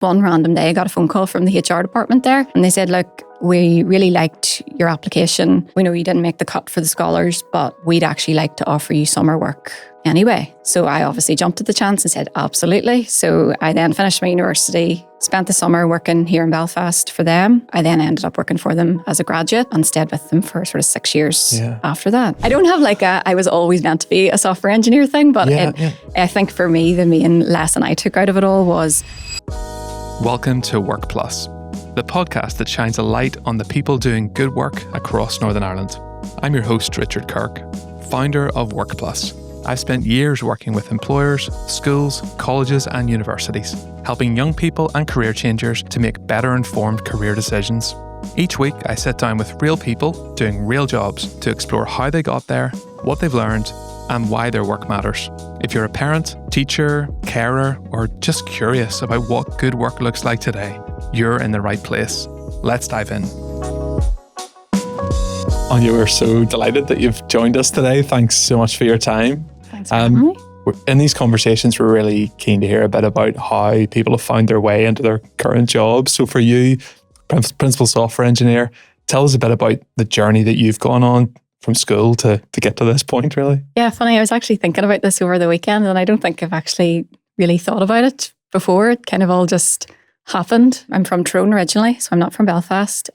one random day I got a phone call from the HR department there, and they said, look, we really liked your application. We know you didn't make the cut for the scholars, but we'd actually like to offer you summer work anyway. So I obviously jumped at the chance and said, absolutely. So I then finished my university, spent the summer working here in Belfast for them. I then ended up working for them as a graduate and stayed with them for sort of 6 years after that. I don't have like I was always meant to be a software engineer thing, but I think for me, the main lesson I took out of it all was... Welcome to Workplus, the podcast that shines a light on the people doing good work across Northern Ireland. I'm your host, Richard Kirk, founder of Workplus. I've spent years working with employers, schools, colleges and universities, helping young people and career changers to make better informed career decisions. Each week, I sit down with real people doing real jobs to explore how they got there, what they've learned, and why their work matters. If you're a parent, teacher, carer, or just curious about what good work looks like today, you're in the right place. Let's dive in. Áine, we're so delighted that you've joined us today. Thanks so much for your time. Thanks for having me. In these conversations, we're really keen to hear a bit about how people have found their way into their current jobs. So for you, principal software engineer, tell us a bit about the journey that you've gone on from school to get to this point, really. Yeah, funny. I was actually thinking about this over the weekend, and I don't think I've actually really thought about it before. It kind of all just happened. I'm from Tyrone originally, so I'm not from Belfast.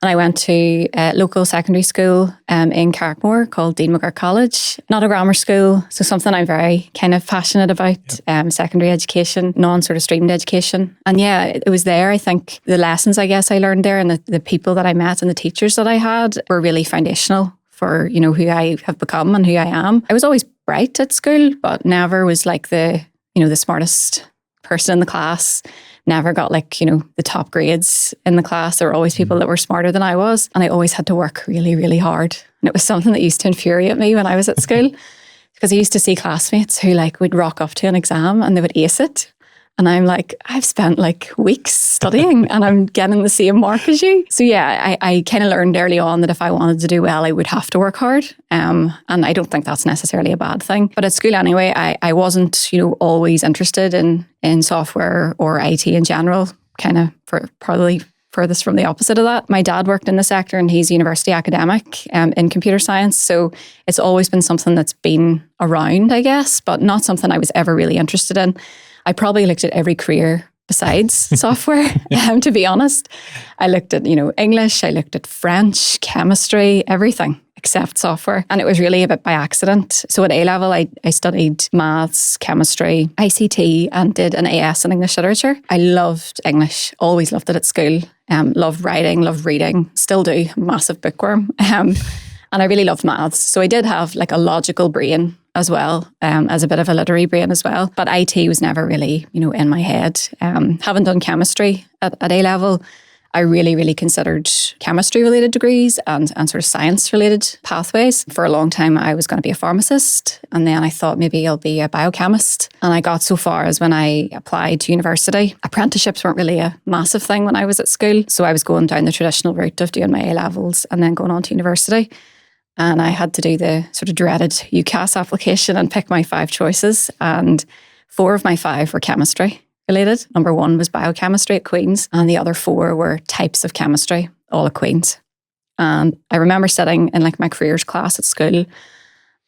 And I went to a local secondary school in Carrickmore called Dean McGurk College. Not a grammar school, so something I'm very kind of passionate about, secondary education, non-sort of streamed education. And yeah, it was there. I think the lessons I guess I learned there and the people that I met and the teachers that I had were really foundational for, you know, who I have become and who I am. I was always bright at school, but never was like the smartest person in the class. Never got like, the top grades in the class. There were always people that were smarter than I was. And I always had to work really, really hard. And it was something that used to infuriate me when I was at school because I used to see classmates who would rock up to an exam and they would ace it. And I'm like, I've spent weeks studying and I'm getting the same mark as you. So yeah, I kind of learned early on that if I wanted to do well, I would have to work hard. And I don't think that's necessarily a bad thing. But at school anyway, I wasn't, always interested in software or IT in general, kind of probably furthest from the opposite of that. My dad worked in the sector and he's a university academic in computer science. So it's always been something that's been around, I guess, but not something I was ever really interested in. I probably looked at every career besides software, to be honest. I looked at, English, I looked at French, chemistry, everything except software. And it was really a bit by accident. So at A-level, I studied maths, chemistry, ICT, and did an AS in English literature. I loved English, always loved it at school. Loved writing, loved reading, still do, massive bookworm. And I really loved maths. So I did have a logical brain as well, as a bit of a literary brain as well. But IT was never really, in my head. Having done chemistry at A-level, I really, really considered chemistry-related degrees and sort of science-related pathways. For a long time, I was going to be a pharmacist. And then I thought maybe I'll be a biochemist. And I got so far as when I applied to university. Apprenticeships weren't really a massive thing when I was at school. So I was going down the traditional route of doing my A-levels and then going on to university. And I had to do the sort of dreaded UCAS application and pick my 5 choices. And 4 of my 5 were chemistry related. Number 1 was biochemistry at Queen's. And the other 4 were types of chemistry, all at Queen's. And I remember sitting in my careers class at school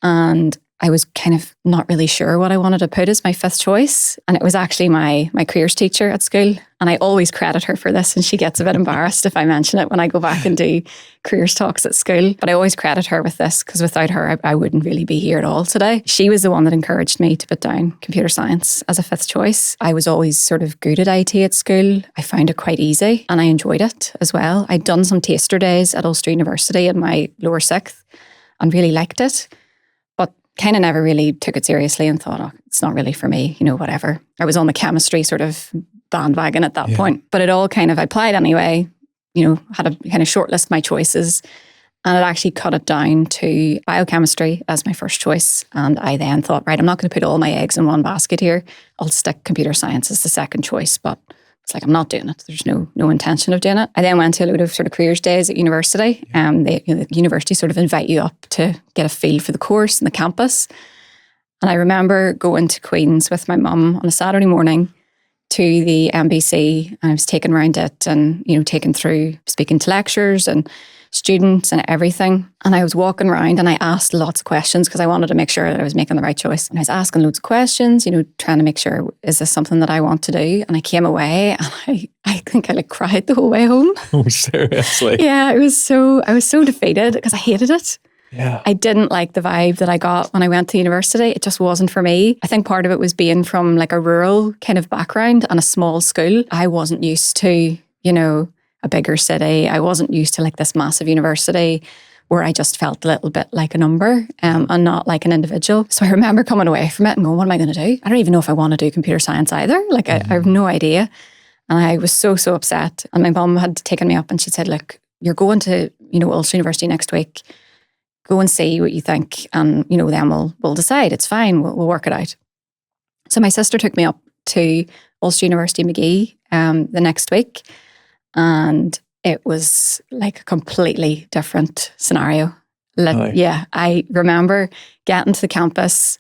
and I was kind of not really sure what I wanted to put as my 5th choice. And it was actually my careers teacher at school. And I always credit her for this. And she gets a bit embarrassed if I mention it when I go back and do careers talks at school. But I always credit her with this because without her, I wouldn't really be here at all today. She was the one that encouraged me to put down computer science as a 5th choice. I was always sort of good at IT at school. I found it quite easy and I enjoyed it as well. I'd done some taster days at Ulster University in my lower 6th and really liked it. Kind of never really took it seriously and thought, it's not really for me, whatever. I was on the chemistry sort of bandwagon at that point. But it all kind of, I applied anyway, had to kind of shortlist my choices. And it actually cut it down to biochemistry as my first choice. And I then thought, right, I'm not going to put all my eggs in one basket here. I'll stick computer science as the second choice. But it's I'm not doing it. There's no intention of doing it. I then went to a load of sort of careers days at university. The university sort of invite you up to get a feel for the course and the campus. And I remember going to Queen's with my mum on a Saturday morning, to the MBC and I was taken around it and, taken through speaking to lecturers and students and everything. And I was walking around and I asked lots of questions because I wanted to make sure that I was making the right choice. And I was asking loads of questions, trying to make sure, is this something that I want to do? And I came away and I think I cried the whole way home. Oh, seriously? Yeah, I was so defeated because I hated it. Yeah. I didn't like the vibe that I got when I went to university. It just wasn't for me. I think part of it was being from a rural kind of background and a small school. I wasn't used to, a bigger city. I wasn't used to this massive university where I just felt a little bit like a number and not like an individual. So I remember coming away from it and going, what am I going to do? I don't even know if I want to do computer science either. I have no idea. And I was so upset. And my mum had taken me up and she said, look, you're going to, Ulster University next week. Go and see what you think. And, then we'll decide. It's fine. We'll work it out. So my sister took me up to Ulster University Magee the next week. And it was a completely different scenario. Yeah, I remember getting to the campus.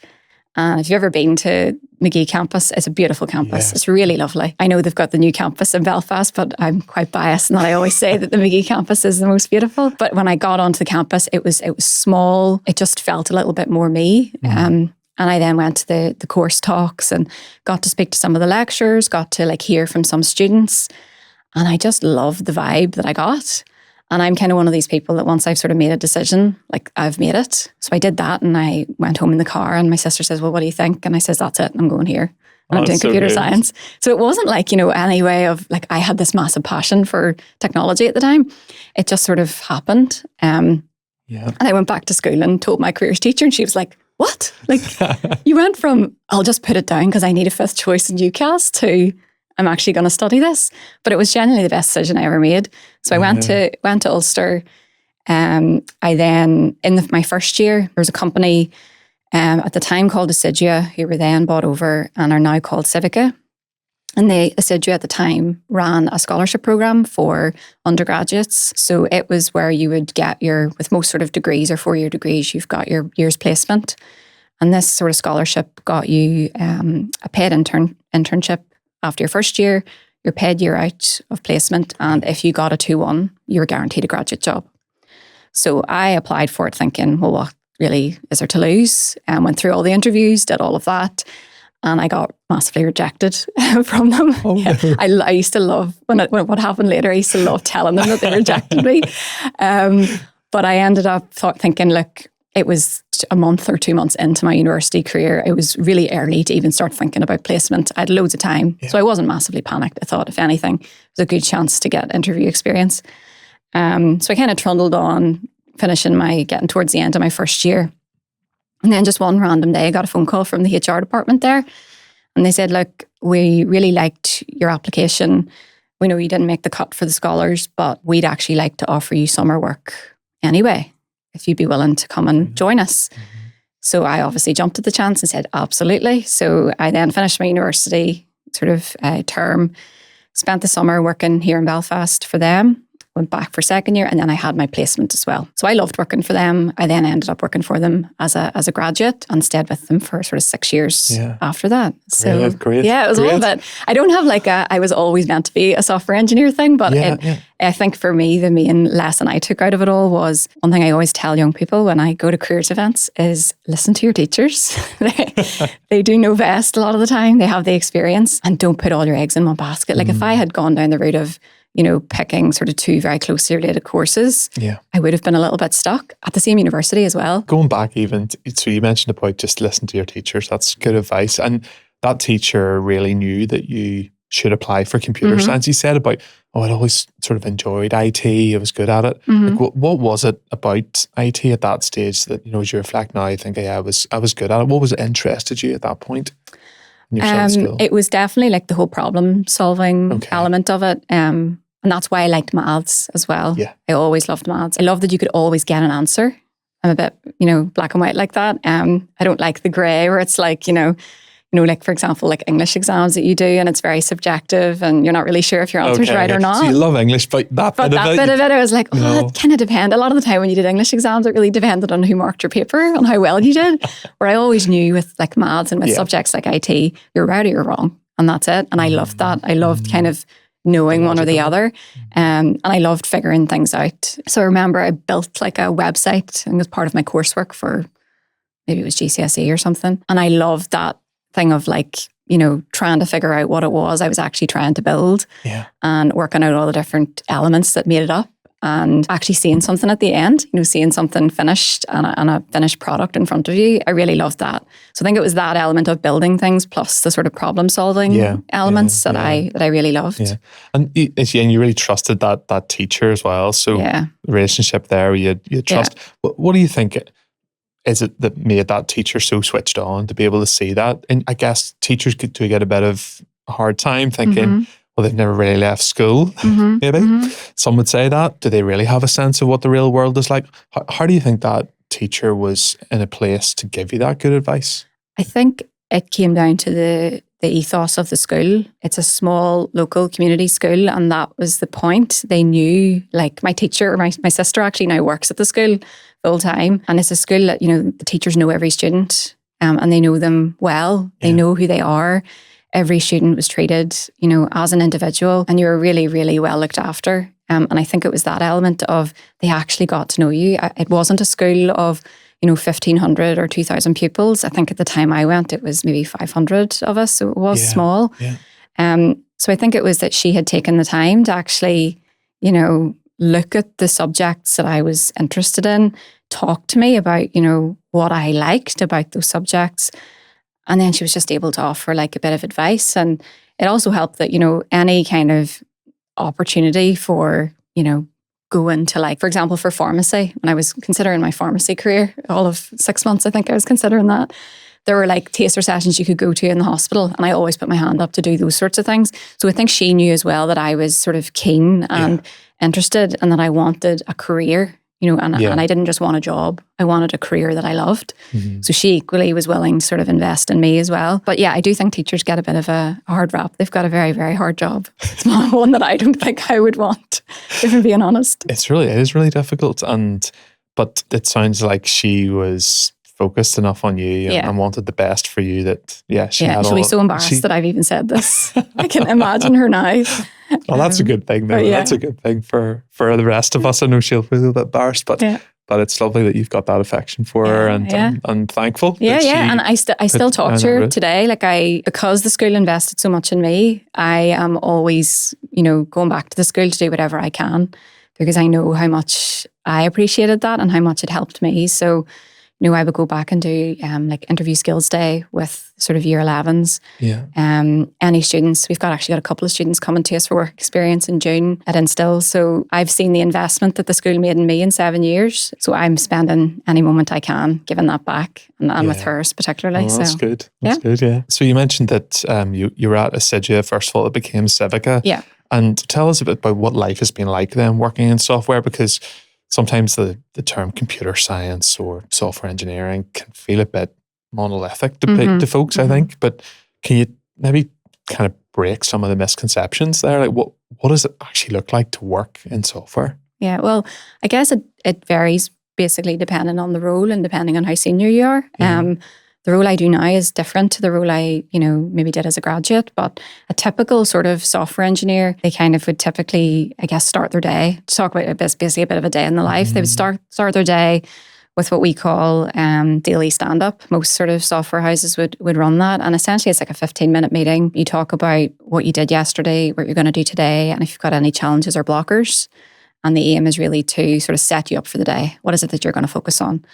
And if you've ever been to Magee campus, it's a beautiful campus. Yeah. It's really lovely. I know they've got the new campus in Belfast, but I'm quite biased in that I always say that the Magee campus is the most beautiful. But when I got onto the campus, it was small. It just felt a little bit more me. And I then went to the course talks and got to speak to some of the lecturers, got to hear from some students. And I just loved the vibe that I got. And I'm kind of one of these people that once I've sort of made a decision, I've made it. So I did that and I went home in the car and my sister says, well, what do you think? And I says, that's it. I'm going here. And I'm doing computer science. So it wasn't any way of I had this massive passion for technology at the time. It just sort of happened. And I went back to school and told my careers teacher and she was like, what? You went from, I'll just put it down because I need a fifth choice in UCAS to I'm actually going to study this. But it was genuinely the best decision I ever made. So I went to Ulster. I then, in my first year, there was a company at the time called Assiduate who were then bought over and are now called Civica. And Assiduate at the time ran a scholarship program for undergraduates. So it was where you would get with most sort of degrees or 4-year degrees, you've got your year's placement. And this sort of scholarship got you a paid internship. After your first year, you're paid year out of placement. And if you got a 2-1, you were guaranteed a graduate job. So I applied for it thinking, well, what really is there to lose? And went through all the interviews, did all of that. And I got massively rejected from them. Oh, no. I used to love, what happened later, I used to love telling them that they rejected me. But I ended up thinking, look, it was a month or 2 months into my university career. It was really early to even start thinking about placement. I had loads of time. Yeah. So I wasn't massively panicked. I thought, if anything, it was a good chance to get interview experience. So I kind of trundled on, getting towards the end of my first year. And then just one random day, I got a phone call from the HR department there. And they said, look, we really liked your application. We know you didn't make the cut for the scholars, but we'd actually like to offer you summer work anyway, if you'd be willing to come and join us. Mm-hmm. So I obviously jumped at the chance and said, absolutely. So I then finished my university sort of term, spent the summer working here in Belfast for them, went back for second year, and then I had my placement as well. So I loved working for them. I then ended up working for them as a graduate and stayed with them for sort of 6 years after that. So great. Yeah, it was a little bit, I don't have I was always meant to be a software engineer thing, but I think for me, the main lesson I took out of it all was one thing I always tell young people when I go to careers events is listen to your teachers. They do know best a lot of the time. They have the experience, and don't put all your eggs in one basket. If I had gone down the route of picking sort of 2 very closely related courses, I would have been a little bit stuck at the same university as well. Going back even, so you mentioned about just listen to your teachers. That's good advice. And that teacher really knew that you should apply for computer science. You said about, I'd always sort of enjoyed IT. I was good at it. What was it about IT at that stage that, as you reflect now, you think, I was good at it? What was it interested you at that point? It was definitely the whole problem solving element of it. And that's why I liked maths as well. Yeah. I always loved maths. I love that you could always get an answer. I'm a bit, black and white like that. I don't like the grey where it's for example, English exams that you do and it's very subjective and you're not really sure if your answer's right or not. So you love English, but that bit of it, I was like, it kind of depends. A lot of the time when you did English exams, it really depended on who marked your paper, on how well you did. Where I always knew with maths and with subjects like IT, you're right or you're wrong. and that's it. And I loved that. I loved kind of knowing one or the other. And I loved figuring things out. So I remember I built like a website, and it was part of my coursework for maybe it was GCSE or something. And I loved that thing of like, trying to figure out what it was I was actually trying to build and working out all the different elements that made it up. And actually seeing something at the end, seeing something finished and a finished product in front of you. I really loved that. So I think it was that element of building things plus the sort of problem solving elements that I really loved. Yeah. And you really trusted that teacher as well. So the relationship there, you trust. Yeah. What do you think is it that made that teacher so switched on to be able to see that? And I guess teachers do get a bit of a hard time thinking, well, they've never really left school, maybe. Some would say that. Do they really have a sense of what the real world is like? How do you think that teacher was in a place to give you that good advice? I think it came down to the ethos of the school. It's a small local community school, and that was the point. They knew, like my teacher, my sister actually now works at the school full time, and it's a school that, the teachers know every student and they know them well. They know who they are. Every student was treated, as an individual, and you were really, really well looked after. And I think it was that element of they actually got to know you. It wasn't a school of, 1,500 or 2,000 pupils. I think at the time I went, it was maybe 500 of us. So it was small. Yeah. So I think it was that she had taken the time to actually, look at the subjects that I was interested in, talk to me about, what I liked about those subjects. And then she was just able to offer like a bit of advice. And it also helped that, any kind of opportunity for, going to like, for example, for pharmacy, when I was considering my pharmacy career, all of 6 months, I think I was considering that. There were like taster sessions you could go to in the hospital, and I always put my hand up to do those sorts of things. So I think she knew as well that I was sort of keen and interested, and that I wanted a career. And I didn't just want a job. I wanted a career that I loved. So she equally was willing to sort of invest in me as well. But yeah, I do think teachers get a bit of a hard rap. They've got a very, very hard job. It's not one that I don't think I would want, if I'm being honest. It is really difficult. But it sounds like she was focused enough on you and wanted the best for you that, she'll be so embarrassed that I've even said this. I can imagine her now. Well, that's a good thing, though. That's a good thing for the rest of us. I know she'll feel a bit embarrassed, but it's lovely that you've got that affection for her and thankful. And I still talk to her today. Like because the school invested so much in me, I am always, going back to the school to do whatever I can, because I know how much I appreciated that and how much it helped me. So, I would go back and do like interview skills day with sort of year 11s. Yeah. Any students, we've actually got a couple of students coming to us for work experience in June at Instil. So I've seen the investment that the school made in me in 7 years. So I'm spending any moment I can giving that back, and with hers particularly. Oh, that's good. That's good, yeah. So you mentioned that you were at Assidia first of all, it became Civica. Yeah. And tell us a bit about what life has been like then working in software, because sometimes the term computer science or software engineering can feel a bit monolithic to folks, I think. But can you maybe kind of break some of the misconceptions there? Like what does it actually look like to work in software? Yeah, well, I guess it varies basically depending on the role and depending on how senior you are. Yeah. The role I do now is different to the role I, maybe did as a graduate, but a typical sort of software engineer, they kind of would typically, I guess, start their day, talk about basically a bit of a day in the life. They would start their day with what we call daily stand-up. Most sort of software houses would run that. And essentially it's like a 15-minute meeting. You talk about what you did yesterday, what you're going to do today, and if you've got any challenges or blockers. And the aim is really to sort of set you up for the day. What is it that you're going to focus on?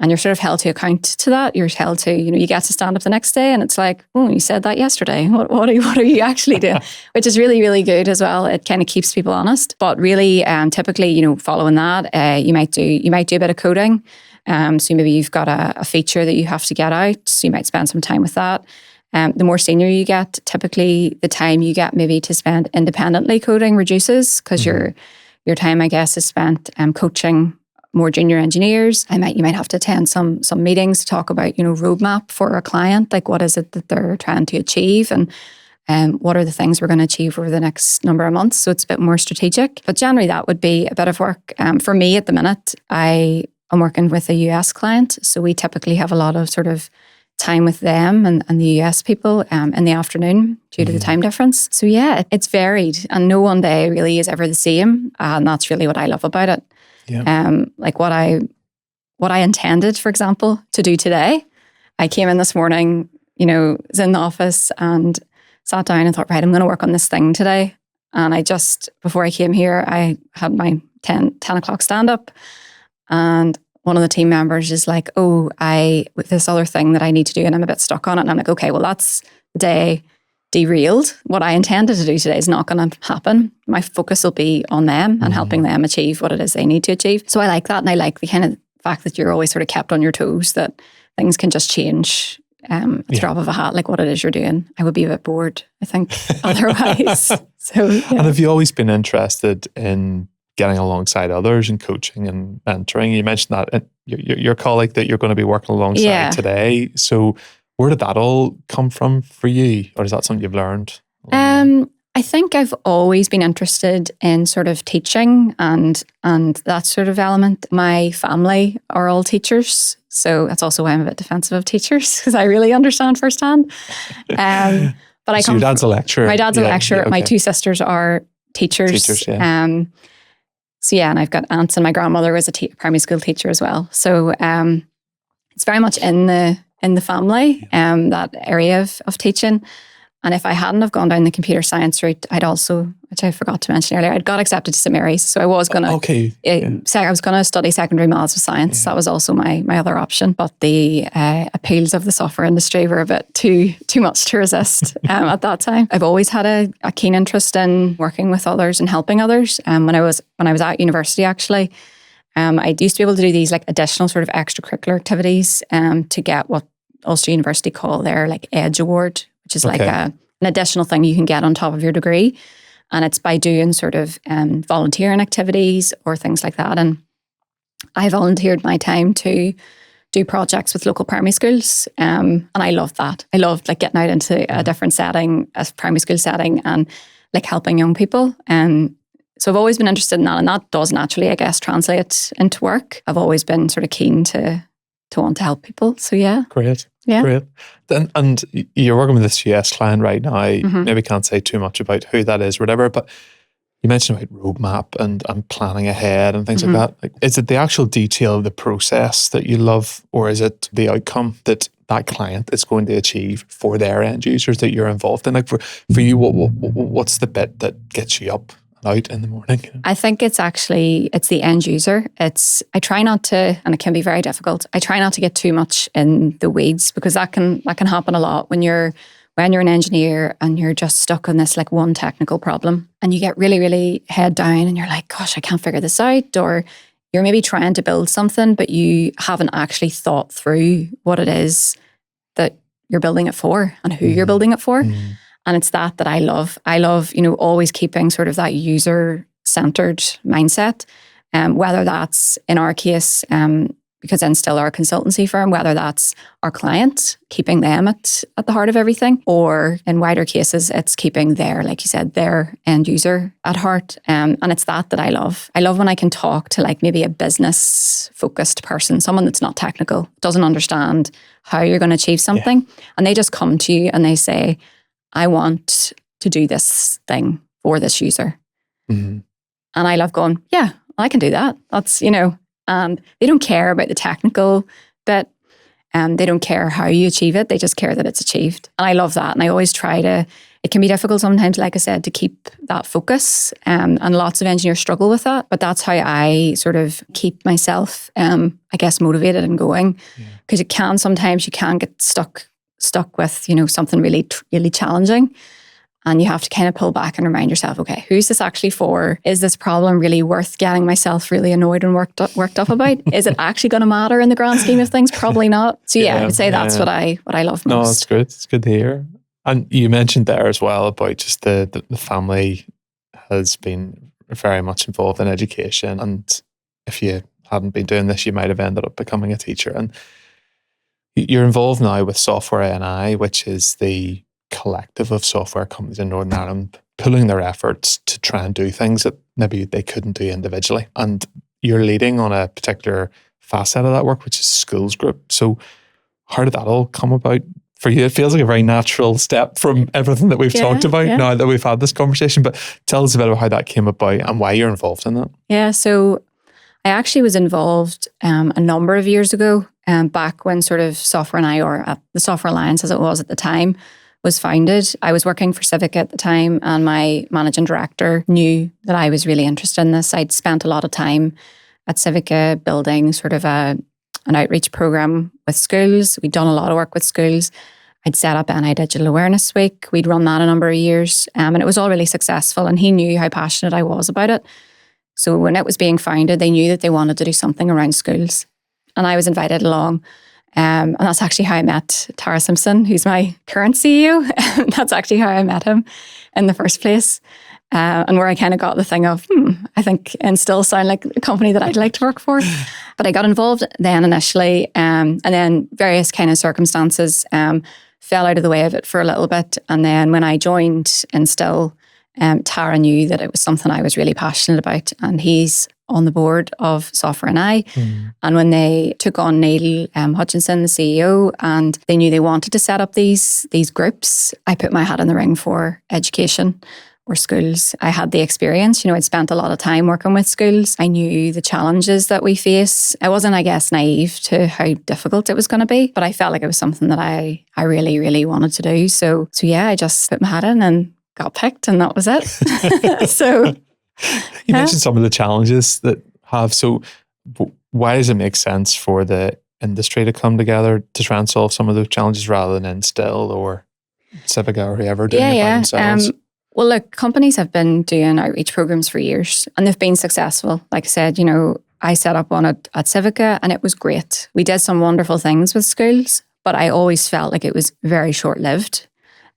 And you're sort of held to account to that. You're held to, you get to stand up the next day and it's like, oh, you said that yesterday. What are you actually doing? Which is really, really good as well. It kind of keeps people honest. But really, typically, following that, you might do a bit of coding. So maybe you've got a feature that you have to get out. So you might spend some time with that. The more senior you get, typically the time you get maybe to spend independently coding reduces because your time, I guess, is spent coaching more junior engineers. You might have to attend some meetings to talk about, roadmap for a client, like what is it that they're trying to achieve and what are the things we're going to achieve over the next number of months. So it's a bit more strategic. But generally that would be a bit of work. For me at the minute, I am working with a US client. So we typically have a lot of sort of time with them and the US people in the afternoon due to the time difference. So yeah, it's varied, and no one day really is ever the same. And that's really what I love about it. Yeah. Like what I intended, for example, to do today. I came in this morning, was in the office and sat down and thought, right, I'm going to work on this thing today. And before I came here, I had my 10 o'clock stand up, and one of the team members is like, with this other thing that I need to do, and I'm a bit stuck on it. And I'm like, okay, well, that's the day derailed. What I intended to do today is not going to happen. My focus will be on them and helping them achieve what it is they need to achieve. So I like that. And I like the kind of fact that you're always sort of kept on your toes, that things can just change at the drop of a hat, like what it is you're doing. I would be a bit bored, I think, otherwise. So, yeah. And have you always been interested in getting alongside others and coaching and mentoring? You mentioned that your colleague that you're going to be working alongside today. So where did that all come from for you? Or is that something you've learned? I think I've always been interested in sort of teaching and that sort of element. My family are all teachers, so that's also why I'm a bit defensive of teachers, because I really understand firsthand. But so your dad's a lecturer. My dad's a lecturer. Okay. My two sisters are teachers. So yeah, and I've got aunts, and my grandmother was a primary school teacher as well. So it's very much in the family, that area of teaching. And if I hadn't have gone down the computer science route, I'd also, which I forgot to mention earlier, I'd got accepted to St Mary's. So I was going to, I was going to study secondary maths with science. Yeah. That was also my other option. But the appeals of the software industry were a bit too much to resist at that time. I've always had a keen interest in working with others and helping others. When I was at university, actually, I used to be able to do these like additional sort of extracurricular activities to get what Ulster University call their like Edge Award, which is like an additional thing you can get on top of your degree. And it's by doing sort of volunteering activities or things like that. And I volunteered my time to do projects with local primary schools. And I loved that. I loved like getting out into a different setting, a primary school setting, and like helping young people. So I've always been interested in that. And that does naturally, I guess, translate into work. I've always been sort of keen to want to help people. So yeah. Great. Yeah. Great. And you're working with this US client right now. Maybe can't say too much about who that is or whatever, but you mentioned about roadmap and planning ahead and things like that. Like, is it the actual detail of the process that you love, or is it the outcome that client is going to achieve for their end users that you're involved in? Like for you, what's the bit that gets you up out in the morning? I think it's the end user. I try not to, and it can be very difficult, I try not to get too much in the weeds, because that can happen a lot when you're an engineer and you're just stuck on this like one technical problem, and you get really, really head down and you're like, gosh, I can't figure this out. Or you're maybe trying to build something, but you haven't actually thought through what it is that you're building it for and who you're building it for. And it's that I love. I love, always keeping sort of that user-centered mindset, whether that's, in our case, because Instil are a consultancy firm, whether that's our client, keeping them at the heart of everything, or in wider cases, it's keeping like you said, their end user at heart. And it's that I love. I love when I can talk to like maybe a business-focused person, someone that's not technical, doesn't understand how you're going to achieve something. And they just come to you and they say, I want to do this thing for this user. And I love going, yeah, I can do that. That's, and they don't care about the technical bit. They don't care how you achieve it. They just care that it's achieved. And I love that. And I always it can be difficult sometimes, like I said, to keep that focus. And lots of engineers struggle with that. But that's how I sort of keep myself, I guess, motivated and going. Because sometimes you can get stuck with, something really, really challenging. And you have to kind of pull back and remind yourself, okay, who's this actually for? Is this problem really worth getting myself really annoyed and worked up about? Is it actually going to matter in the grand scheme of things? Probably not. So yeah, I would say that's what I love most. No, that's good. It's good to hear. And you mentioned there as well about just the family has been very much involved in education. And if you hadn't been doing this, you might have ended up becoming a teacher. And you're involved now with Software NI, which is the collective of software companies in Northern Ireland pulling their efforts to try and do things that maybe they couldn't do individually. And you're leading on a particular facet of that work, which is schools group. So how did that all come about for you? It feels like a very natural step from everything that we've talked about now that we've had this conversation, but tell us a bit about how that came about and why you're involved in that. Yeah, so I actually was involved a number of years ago, back when sort of Software and I, or the Software Alliance as it was at the time, was founded. I was working for Civica at the time, and my managing director knew that I was really interested in this. I'd spent a lot of time at Civica building sort of an outreach program with schools. We'd done a lot of work with schools. I'd set up NI Digital Awareness Week. We'd run that a number of years, and it was all really successful, and he knew how passionate I was about it. So when it was being founded, they knew that they wanted to do something around schools, and I was invited along. And that's actually how I met Tara Simpson, who's my current CEO. That's actually how I met him in the first place. And where I kind of got the thing of, I think Instil sound like a company that I'd like to work for. But I got involved then initially, and then various kind of circumstances fell out of the way of it for a little bit. And then when I joined Instil, Tara knew that it was something I was really passionate about, and he's on the board of Software and I. And when they took on Neil Hutchinson, the CEO, and they knew they wanted to set up these groups, I put my hat in the ring for education or schools. I had the experience, I'd spent a lot of time working with schools. I knew the challenges that we face. I wasn't, I guess, naive to how difficult it was going to be, but I felt like it was something that I really, really wanted to do. So yeah, I just put my hat in and got picked, and that was it. So you mentioned some of the challenges that have. So why does it make sense for the industry to come together to try and solve some of those challenges rather than Instil or Civica or whoever doing it by themselves? Well, look, companies have been doing outreach programs for years, and they've been successful. Like I said, I set up one at Civica, and it was great. We did some wonderful things with schools, but I always felt like it was very short-lived.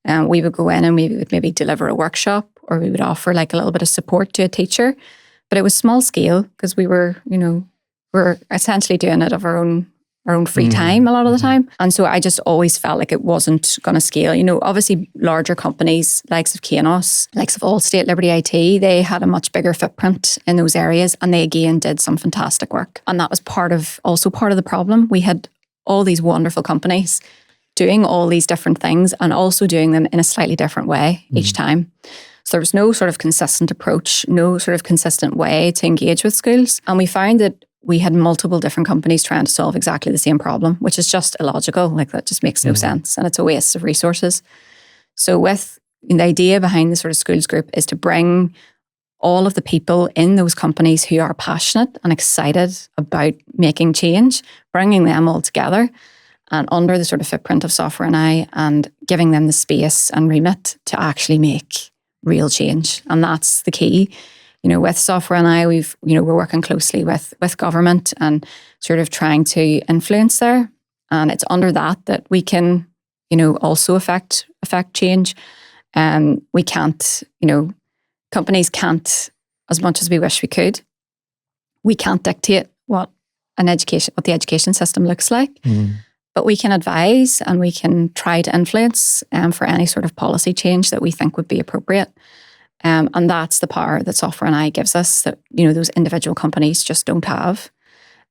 We would go in and we would maybe deliver a workshop, or we would offer like a little bit of support to a teacher, but it was small scale because we were essentially doing it of our own free time a lot of the time. And so I just always felt like it wasn't going to scale. Obviously larger companies, likes of Kainos, likes of Allstate, Liberty IT, they had a much bigger footprint in those areas, and they again did some fantastic work. And that was part of the problem. We had all these wonderful companies doing all these different things and also doing them in a slightly different way each time. So there was no sort of consistent approach, no sort of consistent way to engage with schools. And we found that we had multiple different companies trying to solve exactly the same problem, which is just illogical. Like, that just makes no sense, and it's a waste of resources. So with the idea behind the sort of schools group is to bring all of the people in those companies who are passionate and excited about making change, bringing them all together and under the sort of footprint of Software and I, and giving them the space and remit to actually make real change. And that's the key. With Software and I, we're working closely with government and sort of trying to influence there. And it's under that we can, also affect change. We can't, companies can't, as much as we wish we could, we can't dictate what the education system looks like. But we can advise and we can try to influence for any sort of policy change that we think would be appropriate. And that's the power that Software and I gives us that, those individual companies just don't have.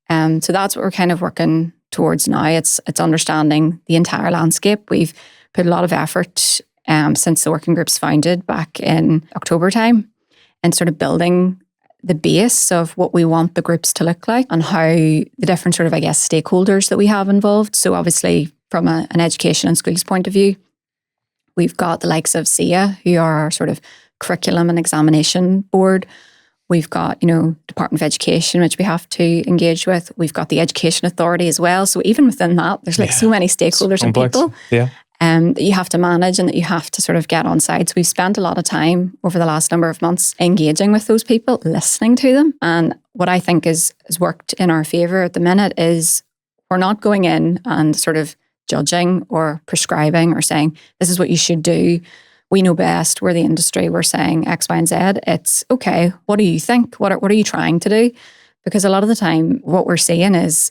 So that's what we're kind of working towards now. It's understanding the entire landscape. We've put a lot of effort since the working group's founded back in October time, and sort of building the base of what we want the groups to look like and how the different sort of, I guess, stakeholders that we have involved. So obviously from an education and schools point of view, we've got the likes of SIA, who are our sort of curriculum and examination board. We've got, Department of Education, which we have to engage with. We've got the Education Authority as well. So even within that, there's so many stakeholders and people that you have to manage and that you have to sort of get on side. So we've spent a lot of time over the last number of months engaging with those people, listening to them. And what I think has worked in our favour at the minute is we're not going in and sort of judging or prescribing or saying, this is what you should do. We know best. We're the industry. We're saying X, Y, and Z. It's okay. What do you think? What are you trying to do? Because a lot of the time what we're seeing is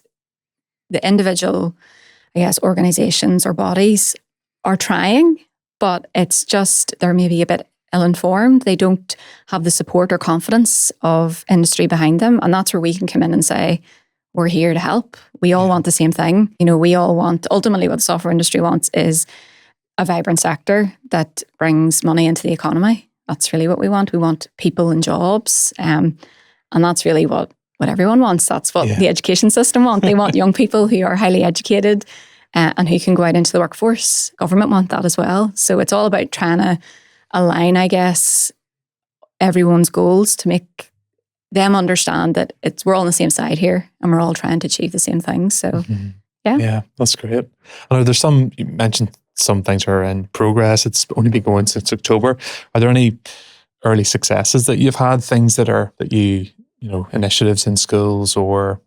the individual, I guess, organisations or bodies are trying, but it's just they're maybe a bit ill-informed. They don't have the support or confidence of industry behind them. And that's where we can come in and say, we're here to help. We all want the same thing. We all want, ultimately what the software industry wants is a vibrant sector that brings money into the economy. That's really what we want. We want people and jobs. And that's really what everyone wants. That's what the education system wants. They want young people who are highly educated and who can go out into the workforce. Government want that as well. So it's all about trying to align, I guess, everyone's goals to make them understand that we're all on the same side here and we're all trying to achieve the same things. So, Yeah, that's great. And are there you mentioned some things are in progress. It's only been going since October. Are there any early successes that you've had, things that you initiatives in schools or,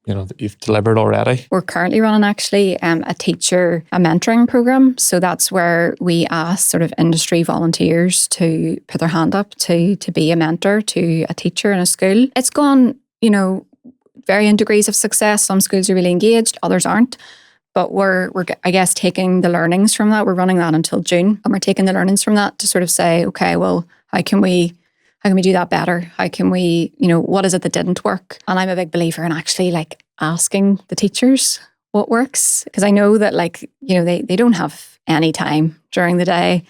that you've delivered already? We're currently running actually a mentoring program. So that's where we ask sort of industry volunteers to put their hand up to be a mentor to a teacher in a school. It's gone, varying degrees of success. Some schools are really engaged, others aren't. But we're I guess, taking the learnings from that. We're running that until June. And we're taking the learnings from that to sort of say, okay, well, how can we do that better? How can we, what is it that didn't work? And I'm a big believer in actually asking the teachers what works. Because I know that they don't have any time during the day.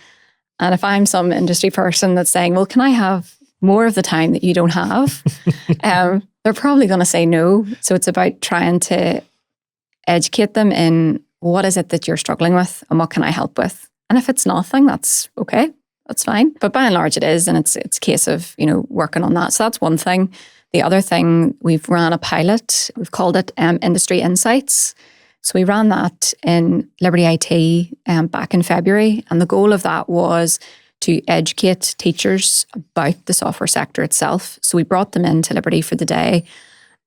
And if I'm some industry person that's saying, well, can I have more of the time that you don't have? They're probably going to say no. So it's about trying to educate them in what is it that you're struggling with and what can I help with. And if it's nothing, that's okay. That's fine. But by and large it is. And it's a case of, working on that. So that's one thing. The other thing, we've ran a pilot. We've called it Industry Insights. So we ran that in Liberty IT back in February. And the goal of that was to educate teachers about the software sector itself. So we brought them into Liberty for the day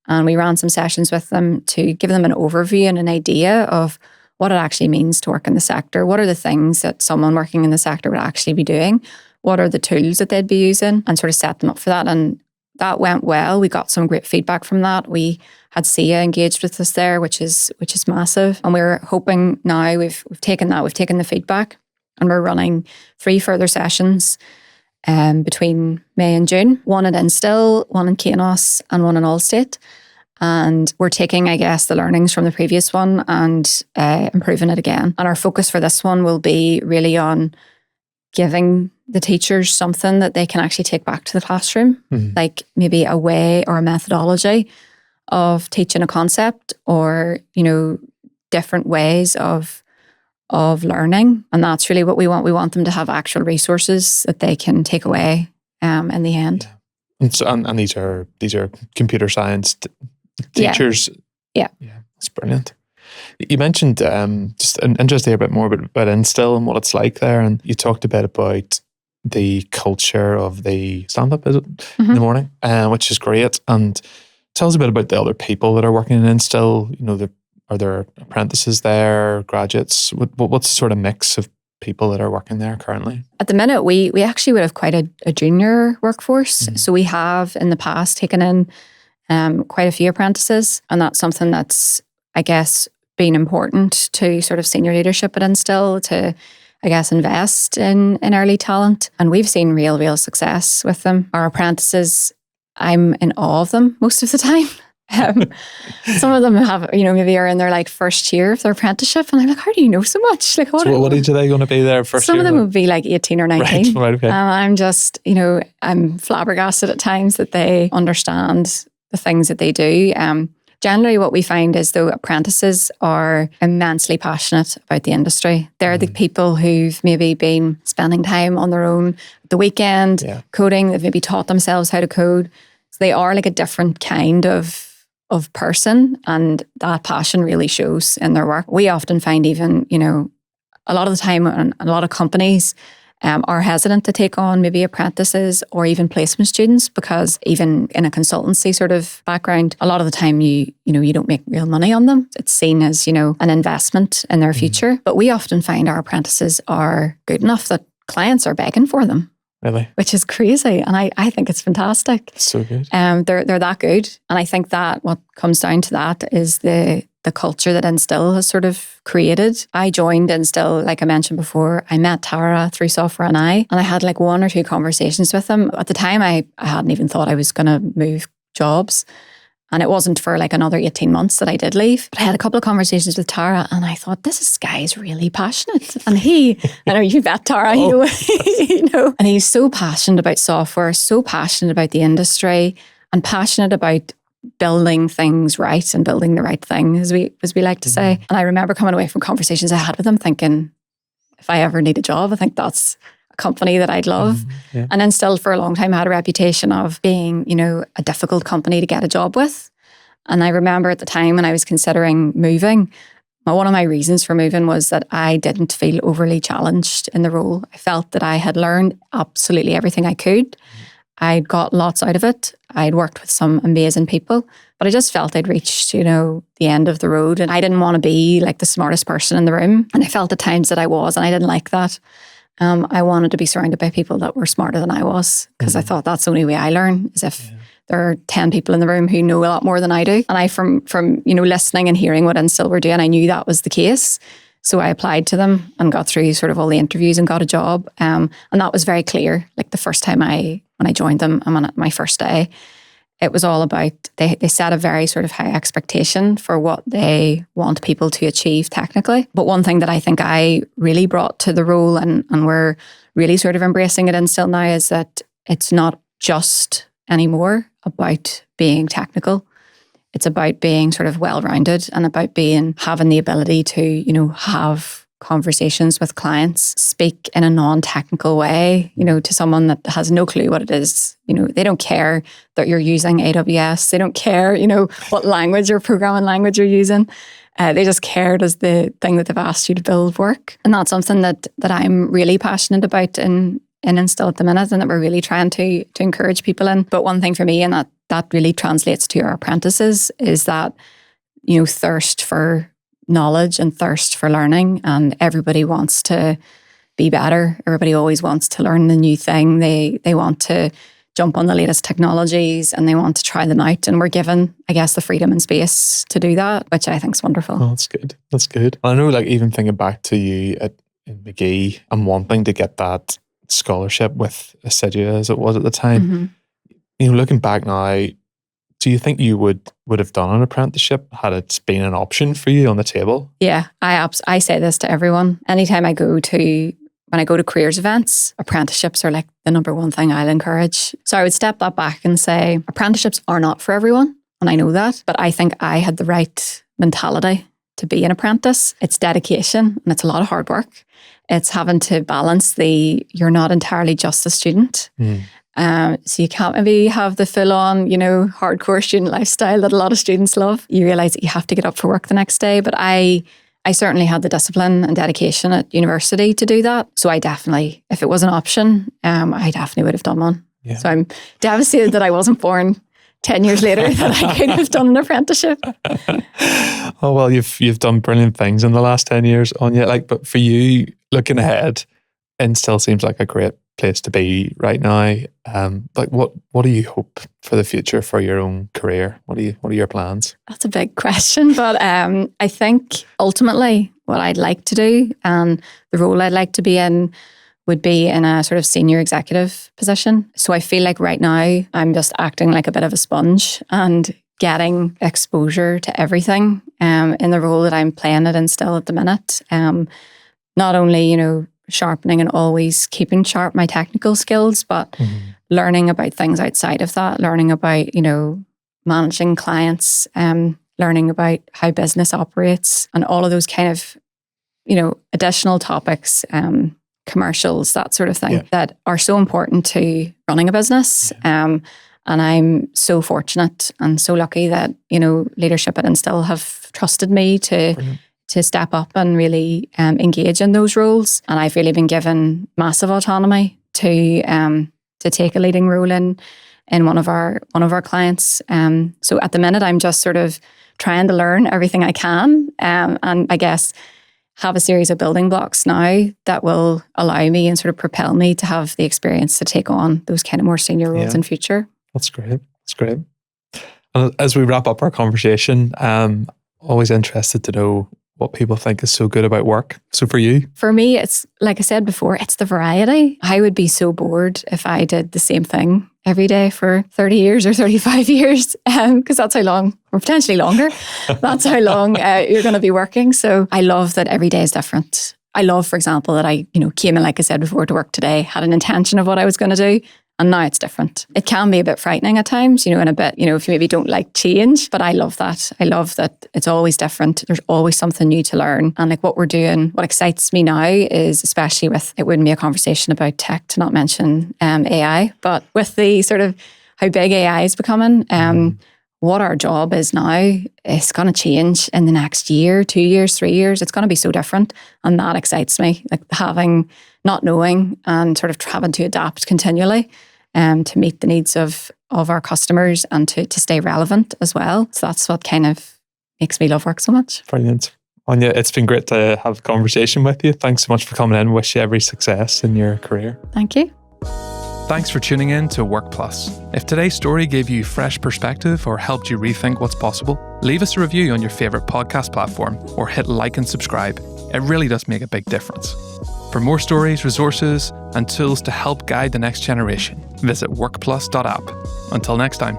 and we ran some sessions with them to give them an overview and an idea of what it actually means to work in the sector. What are the things that someone working in the sector would actually be doing? What are the tools that they'd be using? And sort of set them up for that. And that went well. We got some great feedback from that. We had SIA engaged with us there, which is massive. And we're hoping now we've taken the feedback and we're running 3 further sessions between May and June. One at Instil, one in Kainos and one in Allstate. And we're taking, I guess, the learnings from the previous one and improving it again. And our focus for this one will be really on giving the teachers something that they can actually take back to the classroom, like maybe a way or a methodology of teaching a concept or, different ways of learning. And that's really what we want. We want them to have actual resources that they can take away in the end. Yeah. And these are computer science teachers. Yeah. That's brilliant. You mentioned just interested a bit more about Instil and what it's like there, and you talked a bit about the culture of the stand-up, is it, in the morning, which is great. And tell us a bit about the other people that are working in Instil. Are there apprentices there, graduates? What's the sort of mix of people that are working there currently? At the minute, we actually would have quite a junior workforce. So we have in the past taken in quite a few apprentices, and that's something that's, I guess, been important to sort of senior leadership at Instil to, I guess, invest in early talent. And we've seen real success with them. Our apprentices, I'm in awe of them most of the time. Some of them have, maybe are in their first year of their apprenticeship, and I'm like, how do you know so much? What age are they going to be there first year? Some of them would be 18 or 19. Right, okay. I'm just, I'm flabbergasted at times that they understand the things that they do. Generally, what we find is, though, apprentices are immensely passionate about the industry. They're the people who've maybe been spending time on their own at the weekend, coding. They've maybe taught themselves how to code. So they are a different kind of person, and that passion really shows in their work. We often find even, a lot of the time, and a lot of companies are hesitant to take on maybe apprentices or even placement students, because even in a consultancy sort of background, a lot of the time you don't make real money on them. It's seen as, an investment in their future. But we often find our apprentices are good enough that clients are begging for them. Really? Which is crazy. And I think it's fantastic. So good. They're that good. And I think that what comes down to that is the culture that Instil has sort of created. I joined Instil, like I mentioned before. I met Tara through Software and I had 1 or 2 conversations with them. At the time, I hadn't even thought I was going to move jobs. And it wasn't for like another 18 months that I did leave. But I had a couple of conversations with Tara and I thought, this guy's really passionate. And I know you've met Tara, and he's so passionate about software, so passionate about the industry and passionate about building things right and building the right thing, as we like to say. And I remember coming away from conversations I had with him thinking, if I ever need a job, I think that's a company that I'd love. And then still for a long time I had a reputation of being, a difficult company to get a job with. And I remember at the time when I was considering moving, one of my reasons for moving was that I didn't feel overly challenged in the role. I felt that I had learned absolutely everything I could. I'd got lots out of it. I'd worked with some amazing people, but I just felt I'd reached, the end of the road, and I didn't want to be like the smartest person in the room. And I felt at times that I was, and I didn't like that. I wanted to be surrounded by people that were smarter than I was, because I thought that's the only way I learn, is if there are 10 people in the room who know a lot more than I do. And I, from listening and hearing what Instil were doing, I knew that was the case. So I applied to them and got through sort of all the interviews and got a job. And that was very clear. Like the first time when I joined them, I'm on my first day, it was all about, they set a very sort of high expectation for what they want people to achieve technically. But one thing that I think I really brought to the role, and we're really sort of embracing it Instil now, is that it's not just anymore about being technical. It's about being sort of well-rounded and about having the ability to, have conversations with clients, speak in a non-technical way, to someone that has no clue what it is. They don't care that you're using AWS. They don't care, what language or programming language you're using. They just care, does the thing that they've asked you to build work? And that's something that I'm really passionate about in Instil at the minute, and that we're really trying to encourage people in. But one thing for me, and that really translates to our apprentices, is that, thirst for knowledge and thirst for learning, and everybody wants to be better. Everybody always wants to learn the new thing. They want to jump on the latest technologies and they want to try them out. And we're given, I guess, the freedom and space to do that, which I think is wonderful. Oh, that's good. That's good. I know, like, even thinking back to you in Magee and wanting to get that scholarship with Assiduous as it was at the time, looking back now, do you think you would have done an apprenticeship had it been an option for you on the table? Yeah, I say this to everyone. Anytime when I go to careers events, apprenticeships are like the number one thing I'll encourage. So I would step that back and say, apprenticeships are not for everyone. And I know that, but I think I had the right mentality to be an apprentice. It's dedication and it's a lot of hard work. It's having to balance you're not entirely just a student. So you can't maybe have the full-on, hardcore student lifestyle that a lot of students love. You realise that you have to get up for work the next day. But I certainly had the discipline and dedication at university to do that. So I definitely, if it was an option, I definitely would have done one. Yeah. So I'm devastated that I wasn't born 10 years later that I could have done an apprenticeship. Oh, well, you've done brilliant things in the last 10 years, Áine. But for you, looking ahead, Instil seems like a great place to be right now. What do you hope for the future for your own career? What are your plans? That's a big question, but I think ultimately what I'd like to do and the role I'd like to be in would be in a sort of senior executive position. So I feel like right now I'm just acting like a bit of a sponge and getting exposure to everything in the role that I'm playing at Instil at the minute. Not only, sharpening and always keeping sharp my technical skills, but learning about things outside of that, learning about, managing clients, learning about how business operates and all of those kind of, additional topics, commercials, that sort of thing that are so important to running a business. And I'm so fortunate and so lucky that, leadership at Instil have trusted me to step up and really engage in those roles. And I've really been given massive autonomy to take a leading role in one of our clients. So at the minute, I'm just sort of trying to learn everything I can, and I guess have a series of building blocks now that will allow me and sort of propel me to have the experience to take on those kind of more senior roles in future. That's great. That's great. And as we wrap up our conversation, always interested to know what people think is so good about work. So for you? For me, it's like I said before, it's the variety. I would be so bored if I did the same thing every day for 30 years or 35 years, because that's how long, or potentially longer, that's how long you're going to be working. So I love that every day is different. I love, for example, that I, came in, like I said before, to work today, had an intention of what I was going to do. And now it's different. It can be a bit frightening at times, and a bit, if you maybe don't like change, but I love that. I love that it's always different. There's always something new to learn. And like what we're doing, what excites me now is, especially with, it wouldn't be a conversation about tech to not mention AI, but with the sort of how big AI is becoming, what our job is now is going to change in the next year, 2 years, 3 years. It's going to be so different. And that excites me, like not knowing and sort of having to adapt continually to meet the needs of our customers and to stay relevant as well. So that's what kind of makes me love work so much. Brilliant. Áine, it's been great to have a conversation with you. Thanks so much for coming in. Wish you every success in your career. Thank you. Thanks for tuning in to Workplus. If today's story gave you fresh perspective or helped you rethink what's possible, leave us a review on your favourite podcast platform or hit like and subscribe. It really does make a big difference. For more stories, resources, and tools to help guide the next generation, visit workplus.app. Until next time.